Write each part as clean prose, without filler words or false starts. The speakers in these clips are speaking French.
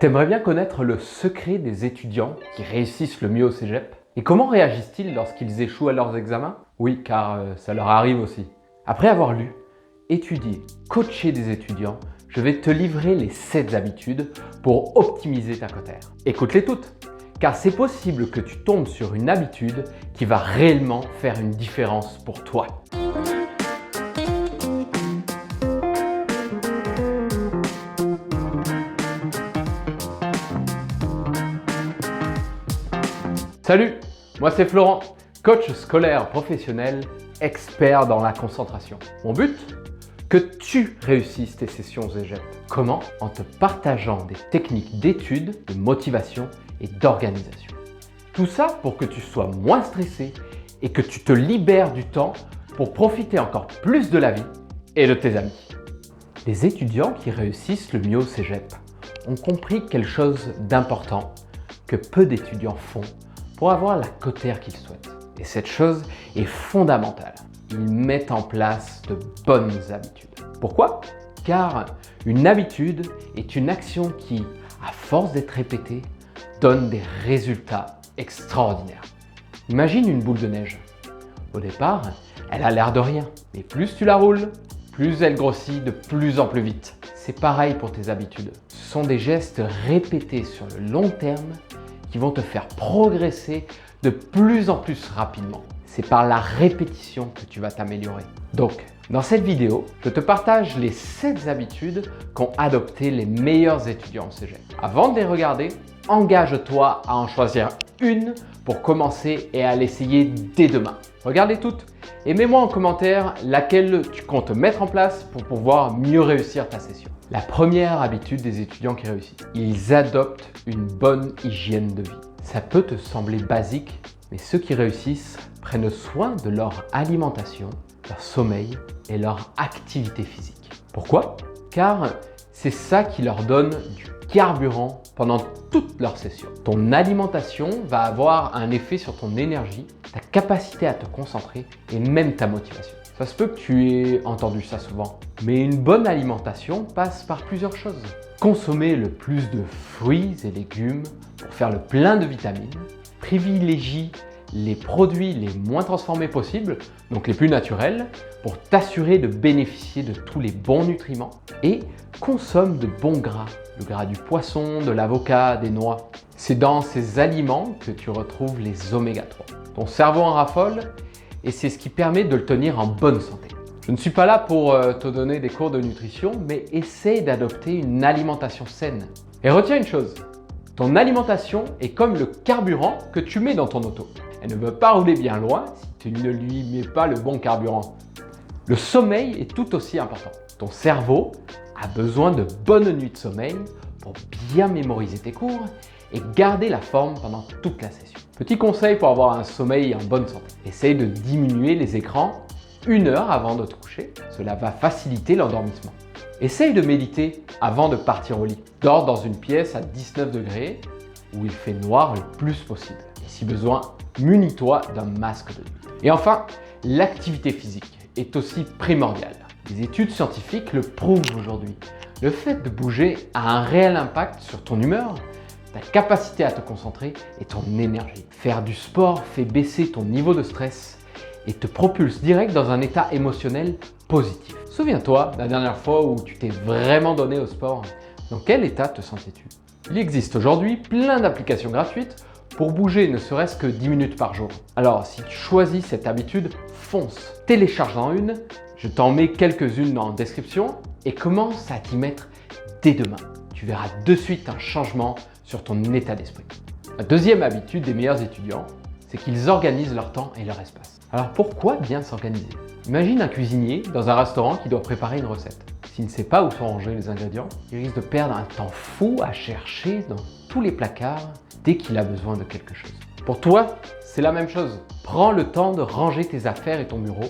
T'aimerais bien connaître le secret des étudiants qui réussissent le mieux au cégep? Et comment réagissent-ils lorsqu'ils échouent à leurs examens? Oui, car ça leur arrive aussi. Après avoir lu, étudié, coaché des étudiants, je vais te livrer les 7 habitudes pour optimiser ta cotère. Écoute-les toutes, car c'est possible que tu tombes sur une habitude qui va réellement faire une différence pour toi. Salut, moi c'est Florent, coach scolaire professionnel, expert dans la concentration. Mon but? Que tu réussisses tes sessions cégep. Comment? En te partageant des techniques d'étude, de motivation et d'organisation. Tout ça pour que tu sois moins stressé et que tu te libères du temps pour profiter encore plus de la vie et de tes amis. Les étudiants qui réussissent le mieux au cégep ont compris quelque chose d'important que peu d'étudiants font pour avoir la cotère qu'ils souhaitent. Et cette chose est fondamentale. Ils mettent en place de bonnes habitudes. Pourquoi? Car une habitude est une action qui, à force d'être répétée, donne des résultats extraordinaires. Imagine une boule de neige. Au départ, elle a l'air de rien. Mais plus tu la roules, plus elle grossit de plus en plus vite. C'est pareil pour tes habitudes. Ce sont des gestes répétés sur le long terme qui vont te faire progresser de plus en plus rapidement. C'est par la répétition que tu vas t'améliorer. Donc, dans cette vidéo, je te partage les 7 habitudes qu'ont adoptées les meilleurs étudiants au cégep. Avant de les regarder, engage-toi à en choisir une pour commencer et à l'essayer dès demain. Regarde-les toutes et mets-moi en commentaire laquelle tu comptes mettre en place pour pouvoir mieux réussir ta session. La première habitude des étudiants qui réussissent, ils adoptent une bonne hygiène de vie. Ça peut te sembler basique, mais ceux qui réussissent prennent soin de leur alimentation, leur sommeil et leur activité physique. Pourquoi? Car c'est ça qui leur donne du carburant pendant toute leur session. Ton alimentation va avoir un effet sur ton énergie, ta capacité à te concentrer et même ta motivation. Ça se peut que tu aies entendu ça souvent, mais une bonne alimentation passe par plusieurs choses. Consommer le plus de fruits et légumes pour faire le plein de vitamines, privilégie les produits les moins transformés possibles, donc les plus naturels, pour t'assurer de bénéficier de tous les bons nutriments, et consomme de bons gras, le gras du poisson, de l'avocat, des noix. C'est dans ces aliments que tu retrouves les oméga 3. Ton cerveau en raffole et c'est ce qui permet de le tenir en bonne santé. Je ne suis pas là pour te donner des cours de nutrition, mais essaye d'adopter une alimentation saine. Et retiens une chose, ton alimentation est comme le carburant que tu mets dans ton auto. Elle ne veut pas rouler bien loin si tu ne lui mets pas le bon carburant. Le sommeil est tout aussi important. Ton cerveau a besoin de bonnes nuits de sommeil pour bien mémoriser tes cours et garder la forme pendant toute la session. Petit conseil pour avoir un sommeil en bonne santé. Essaye de diminuer les écrans 1 heure avant de te coucher. Cela va faciliter l'endormissement. Essaye de méditer avant de partir au lit. Dors dans une pièce à 19 degrés où il fait noir le plus possible. Et si besoin, munis-toi d'un masque de nuit. Et enfin, l'activité physique est aussi primordiale. Les études scientifiques le prouvent aujourd'hui. Le fait de bouger a un réel impact sur ton humeur, ta capacité à te concentrer et ton énergie. Faire du sport fait baisser ton niveau de stress et te propulse direct dans un état émotionnel positif. Souviens-toi la dernière fois où tu t'es vraiment donné au sport. Dans quel état te sentais-tu? Il existe aujourd'hui plein d'applications gratuites pour bouger ne serait-ce que 10 minutes par jour. Alors si tu choisis cette habitude, fonce, télécharge-en une, je t'en mets quelques-unes en description et commence à t'y mettre dès demain. Tu verras de suite un changement sur ton état d'esprit. La deuxième habitude des meilleurs étudiants, c'est qu'ils organisent leur temps et leur espace. Alors pourquoi bien s'organiser? Imagine un cuisinier dans un restaurant qui doit préparer une recette. S'il ne sait pas où sont rangés les ingrédients, il risque de perdre un temps fou à chercher dans tous les placards dès qu'il a besoin de quelque chose. Pour toi, c'est la même chose. Prends le temps de ranger tes affaires et ton bureau.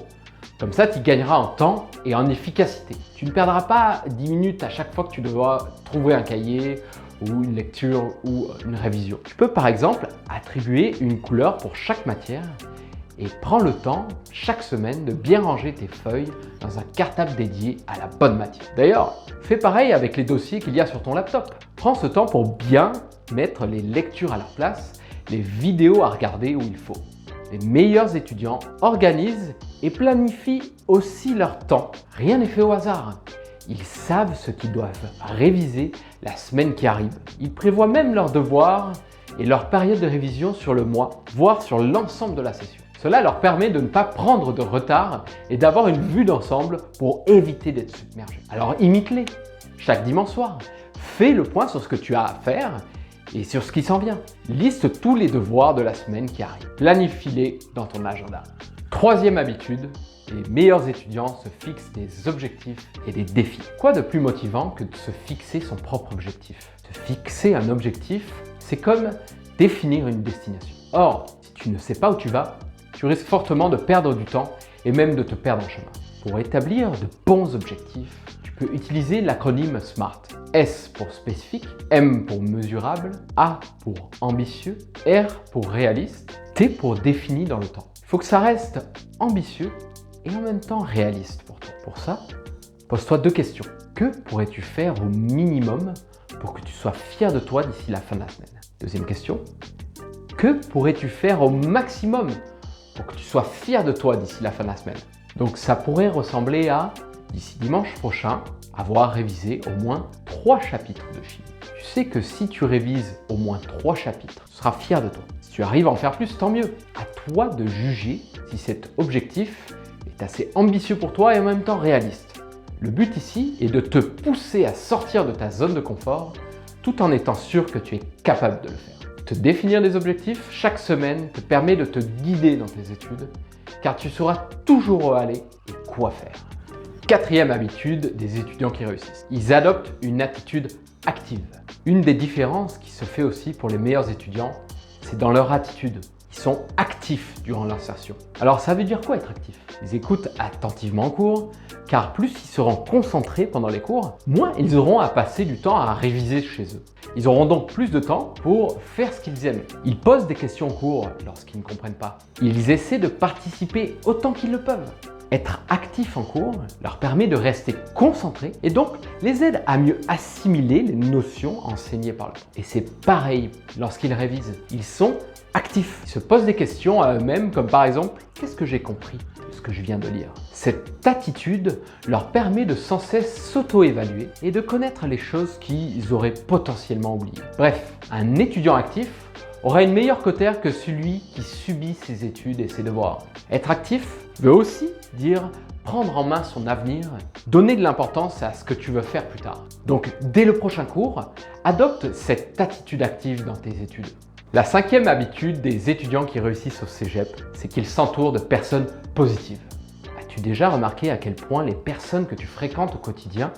Comme ça, tu gagneras en temps et en efficacité. Tu ne perdras pas 10 minutes à chaque fois que tu dois trouver un cahier ou une lecture ou une révision. Tu peux par exemple attribuer une couleur pour chaque matière et prends le temps chaque semaine de bien ranger tes feuilles dans un cartable dédié à la bonne matière. D'ailleurs, fais pareil avec les dossiers qu'il y a sur ton laptop. Prends ce temps pour bien mettre les lectures à leur place, les vidéos à regarder où il faut. Les meilleurs étudiants organisent et planifient aussi leur temps. Rien n'est fait au hasard. Ils savent ce qu'ils doivent réviser la semaine qui arrive. Ils prévoient même leurs devoirs et leur période de révision sur le mois, voire sur l'ensemble de la session. Cela leur permet de ne pas prendre de retard et d'avoir une vue d'ensemble pour éviter d'être submergé. Alors imite-les chaque dimanche soir. Fais le point sur ce que tu as à faire et sur ce qui s'en vient. Liste tous les devoirs de la semaine qui arrive. Planifie-les dans ton agenda. Troisième habitude, les meilleurs étudiants se fixent des objectifs et des défis. Quoi de plus motivant que de se fixer son propre objectif? Se fixer un objectif, c'est comme définir une destination. Or, si tu ne sais pas où tu vas, tu risques fortement de perdre du temps et même de te perdre en chemin. Pour établir de bons objectifs, tu peux utiliser l'acronyme SMART. S pour spécifique, M pour mesurable, A pour ambitieux, R pour réaliste, T pour défini dans le temps. Il faut que ça reste ambitieux et en même temps réaliste pour toi. Pour ça, pose-toi deux questions. Que pourrais-tu faire au minimum pour que tu sois fier de toi d'ici la fin de la semaine? Deuxième question. Que pourrais-tu faire au maximum pour que tu sois fier de toi d'ici la fin de la semaine? Donc ça pourrait ressembler à, d'ici dimanche prochain, avoir révisé au moins 3 chapitres de chimie. Tu sais que si tu révises au moins 3 chapitres, tu seras fier de toi. Si tu arrives à en faire plus, tant mieux. À toi de juger si cet objectif est assez ambitieux pour toi et en même temps réaliste. Le but ici est de te pousser à sortir de ta zone de confort tout en étant sûr que tu es capable de le faire. Te définir des objectifs chaque semaine te permet de te guider dans tes études car tu sauras toujours où aller et quoi faire. Quatrième habitude des étudiants qui réussissent. Ils adoptent une attitude active. Une des différences qui se fait aussi pour les meilleurs étudiants, c'est dans leur attitude. Ils sont actifs durant l'insertion. Alors ça veut dire quoi être actif? Ils écoutent attentivement en cours, car plus ils seront concentrés pendant les cours, moins ils auront à passer du temps à réviser chez eux. Ils auront donc plus de temps pour faire ce qu'ils aiment. Ils posent des questions en cours lorsqu'ils ne comprennent pas. Ils essaient de participer autant qu'ils le peuvent. Être actif en cours leur permet de rester concentrés et donc les aide à mieux assimiler les notions enseignées par le prof. Et c'est pareil lorsqu'ils révisent. Ils sont actifs. Ils se posent des questions à eux-mêmes comme par exemple « Qu'est-ce que j'ai compris de ce que je viens de lire ?» Cette attitude leur permet de sans cesse s'auto-évaluer et de connaître les choses qu'ils auraient potentiellement oubliées. Bref, un étudiant actif aura une meilleure cotère que celui qui subit ses études et ses devoirs. Être actif veut aussi dire prendre en main son avenir, donner de l'importance à ce que tu veux faire plus tard. Donc, dès le prochain cours, adopte cette attitude active dans tes études. La cinquième habitude des étudiants qui réussissent au cégep, c'est qu'ils s'entourent de personnes positives. As-tu déjà remarqué à quel point les personnes que tu fréquentes au quotidien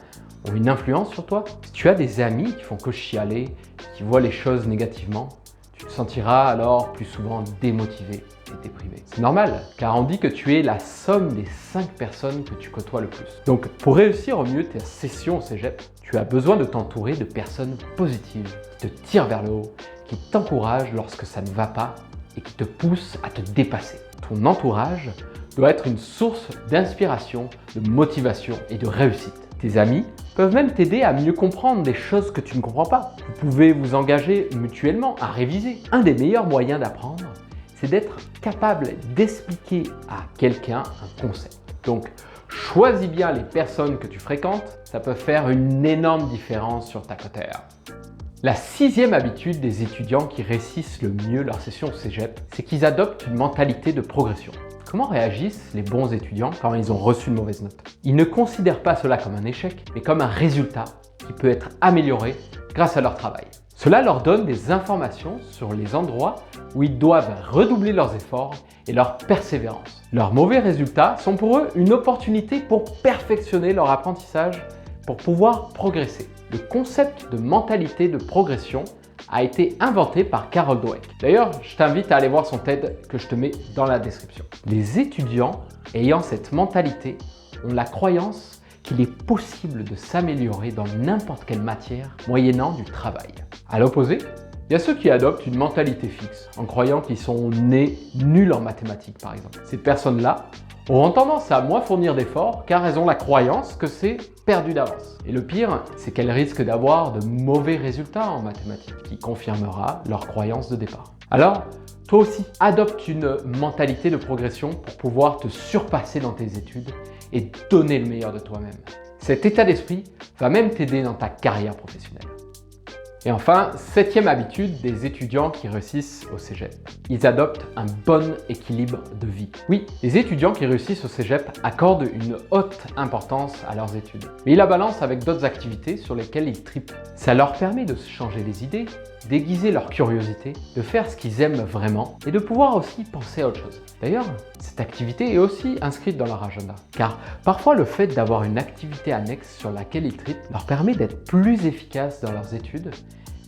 ont une influence sur toi? Si tu as des amis qui font que chialer, qui voient les choses négativement, tu te sentiras alors plus souvent démotivé et déprimé. C'est normal, car on dit que tu es la somme des 5 personnes que tu côtoies le plus. Donc, pour réussir au mieux tes sessions au cégep, tu as besoin de t'entourer de personnes positives, qui te tirent vers le haut, qui t'encouragent lorsque ça ne va pas et qui te poussent à te dépasser. Ton entourage doit être une source d'inspiration, de motivation et de réussite. Tes amis peuvent même t'aider à mieux comprendre des choses que tu ne comprends pas. Vous pouvez vous engager mutuellement à réviser. Un des meilleurs moyens d'apprendre, c'est d'être capable d'expliquer à quelqu'un un concept. Donc, choisis bien les personnes que tu fréquentes, ça peut faire une énorme différence sur ta cotère. La sixième habitude des étudiants qui réussissent le mieux leur session au cégep, c'est qu'ils adoptent une mentalité de progression. Comment réagissent les bons étudiants quand ils ont reçu une mauvaise note? Ils ne considèrent pas cela comme un échec, mais comme un résultat qui peut être amélioré grâce à leur travail. Cela leur donne des informations sur les endroits où ils doivent redoubler leurs efforts et leur persévérance. Leurs mauvais résultats sont pour eux une opportunité pour perfectionner leur apprentissage, pour pouvoir progresser. Le concept de mentalité de progression a été inventé par Carol Dweck. D'ailleurs, je t'invite à aller voir son TED que je te mets dans la description. Les étudiants ayant cette mentalité ont la croyance qu'il est possible de s'améliorer dans n'importe quelle matière moyennant du travail. À l'opposé, Il y a ceux qui adoptent une mentalité fixe, en croyant qu'ils sont nés nuls en mathématiques par exemple. Ces personnes-là auront tendance à moins fournir d'efforts car elles ont la croyance que c'est perdu d'avance. Et le pire, c'est qu'elles risquent d'avoir de mauvais résultats en mathématiques, qui confirmera leur croyance de départ. Alors, toi aussi, adopte une mentalité de progression pour pouvoir te surpasser dans tes études et donner le meilleur de toi-même. Cet état d'esprit va même t'aider dans ta carrière professionnelle. Et enfin, 7e habitude des étudiants qui réussissent au cégep. Ils adoptent un bon équilibre de vie. Oui, les étudiants qui réussissent au cégep accordent une haute importance à leurs études. Mais ils la balancent avec d'autres activités sur lesquelles ils tripent. Ça leur permet de se changer les idées, d'aiguiser leur curiosité, de faire ce qu'ils aiment vraiment et de pouvoir aussi penser à autre chose. D'ailleurs, cette activité est aussi inscrite dans leur agenda. Car parfois, le fait d'avoir une activité annexe sur laquelle ils tripent leur permet d'être plus efficaces dans leurs études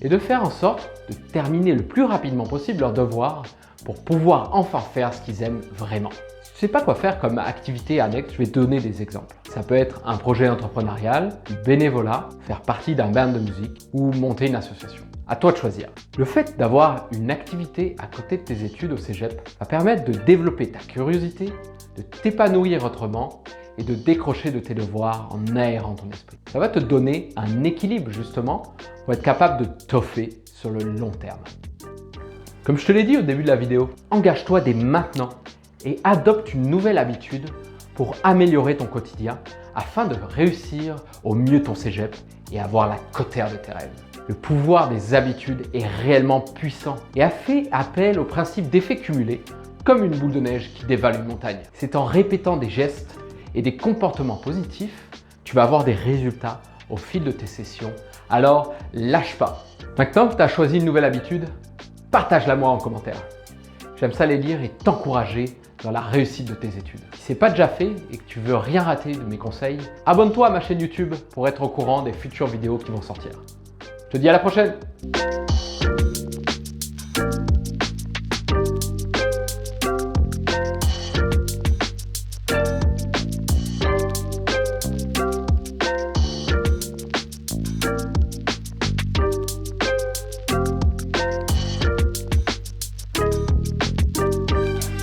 et de faire en sorte de terminer le plus rapidement possible leurs devoirs pour pouvoir enfin faire ce qu'ils aiment vraiment. Si tu ne sais pas quoi faire comme activité annexe, je vais te donner des exemples. Ça peut être un projet entrepreneurial, du bénévolat, faire partie d'un band de musique ou monter une association. À toi de choisir. Le fait d'avoir une activité à côté de tes études au cégep va permettre de développer ta curiosité, de t'épanouir autrement et de décrocher de tes devoirs en aérant ton esprit. Ça va te donner un équilibre justement pour être capable de toffer sur le long terme. Comme je te l'ai dit au début de la vidéo, engage-toi dès maintenant et adopte une nouvelle habitude pour améliorer ton quotidien afin de réussir au mieux ton cégep et avoir la cotère de tes rêves. Le pouvoir des habitudes est réellement puissant et a fait appel au principe d'effet cumulé comme une boule de neige qui dévale une montagne. C'est en répétant des gestes et des comportements positifs, tu vas avoir des résultats au fil de tes sessions. Alors, lâche pas. Maintenant que tu as choisi une nouvelle habitude, partage-la moi en commentaire. J'aime ça les lire et t'encourager dans la réussite de tes études. Si ce n'est pas déjà fait et que tu veux rien rater de mes conseils, abonne-toi à ma chaîne YouTube pour être au courant des futures vidéos qui vont sortir. Je te dis à la prochaine!